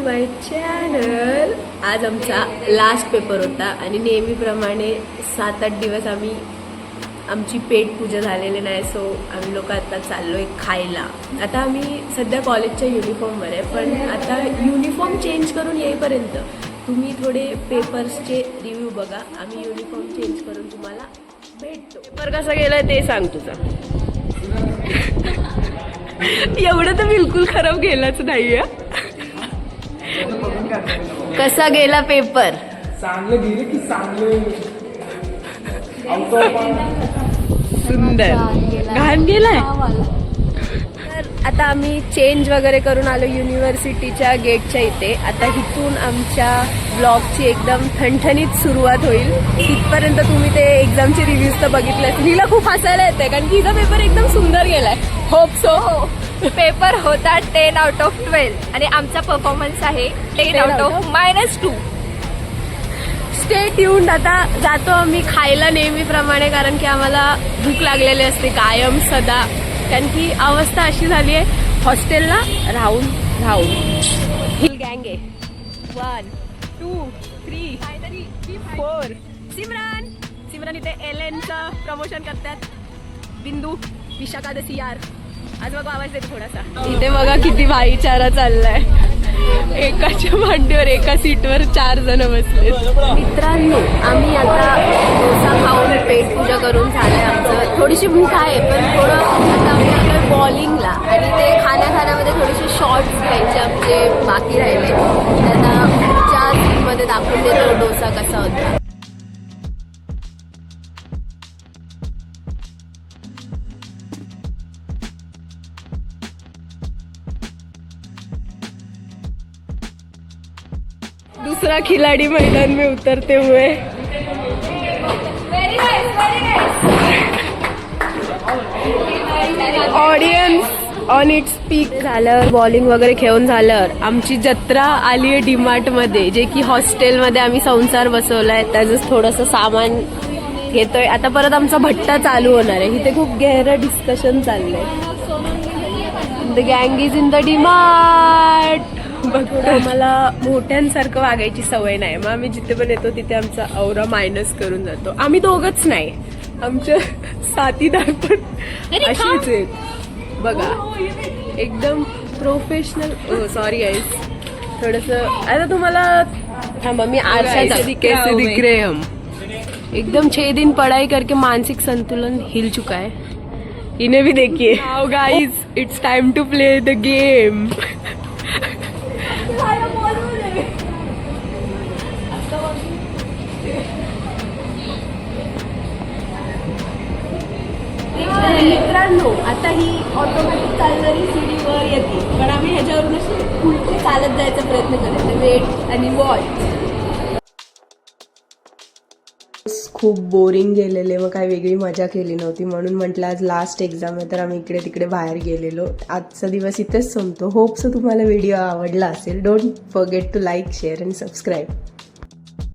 माय channel. आज आमचा last paper होता आणि नेहमीप्रमाणे 7-8 दिवस आमची पेट पूजा झालेली नाही. सो आम्ही लोक आता चाललोय खायला. आता आम्ही सध्या कॉलेजच्या युनिफॉर्मवर आहे, पण आता युनिफॉर्म चेंज करून येईपर्यंत तुम्ही थोडे पेपर्सचे रिव्ह्यू बघा. आम्ही युनिफॉर्म चेंज करून तुम्हाला भेटतो. पेपर कसा गेलाय ते सांग तुझा. एवढं तर बिलकुल खराब गेलाच नाहीये. कसा गेला पेपर? चांगलं गेले की चांगलं सुंदर. घाण गेलाय. तर आता आम्ही चेंज वगैरे करून आलो युनिव्हर्सिटीच्या गेटच्या इथे. आता इथून आमच्या ब्लॉगची एकदम ठणठणीत सुरुवात होईल. तिथपर्यंत तुम्ही ते एक्झामचे रिव्ह्यूज तर बघितले. हिला खूप हसायला येते कारण की हिचा पेपर एकदम सुंदर गेलाय. Hope so. पेपर होता 10 out of 12 आणि आमचा परफॉर्मन्स आहे 10 out of -2. Stay tuned. आता जातो आम्ही खायला नेहमीप्रमाणे, कारण की आम्हाला भूक लागलेली असते कायम सदा. कारण की अवस्था अशी झाली आहे हॉस्टेलला राहून हिल गँग आहे. 1 2 3 4. सिमरन इथे LNचं प्रमोशन करतात. बिंदू विशाखादशी यार. आज बघा आवाज देतो थोडासा. इथे बघा किती भाईचारा चाललाय. एकाच्या मांडीवर एका सीटवर 4 जण बसले. मित्रांनो, आम्ही आता डोसा खाऊन पेट पूजा करून झालंय आमचं. थोडीशी भूक आहे, पण थोडं आता आम्ही आपल्या बॉलिंगला आणि ते खाण्यामध्ये थोडेसे शॉर्ट्स घ्यायचे आमचे बाकी राहिले. त्यांना पुढच्या सीटमध्ये दाखवून देतो डोसा कसा होता. दूसरा खिलाड़ी मैदान में उतरते हुए. Audience on its peak. झाल्यावर बॉलिंग वगैरे खेळून झाल्यावर आमची जत्रा आली आहे डीमार्ट मध्ये, जे की हॉस्टेलमध्ये आम्ही संसार बसवलाय. त्याचं थोडंसं सामान घेतोय. आता परत आमचा भट्टा चालू होणार आहे. इथे खूप गहरं डिस्कशन चाललंय. द गँग इज इन द डीमार्ट. बघतो. आम्हाला मोठ्यांसारखं वागायची सवय नाही, मग आम्ही जिथे पण येतो तिथे आमचा औरा मायनस करून जातो. आम्ही दोघंच नाही, आमच्या साथीदार पण अशीच आहेत. बघा एकदम प्रोफेशनल. सॉरी गाईस, थोडंसं आता तुम्हाला थांबा, मी आरसा कैसे दिख रहे हम. एकदम 6 दिन पढ़ाई करके मानसिक संतुलन हिल चुका है. इन्हें भी देखिए. Now guys, it's time to play the game. मित्रांनो, आता ही ऑटोमॅटिक चालणारी सीडीवर येते, पण आम्ही ह्याच्यावरून अशी पुढे चालत जायचा प्रयत्न करायचा. वेट आणि वॉच. खूप बोरिंग गेलेले, मग काही वेगळी मजा केली नव्हती. म्हणून म्हटलं आज लास्ट एक्झाम आहे, तर आम्ही इकडे तिकडे बाहेर गेलेलो. आजचा दिवस इथेच संपतो. होप सो तुम्हाला व्हिडिओ आवडला असेल. Don't forget to like, share and subscribe.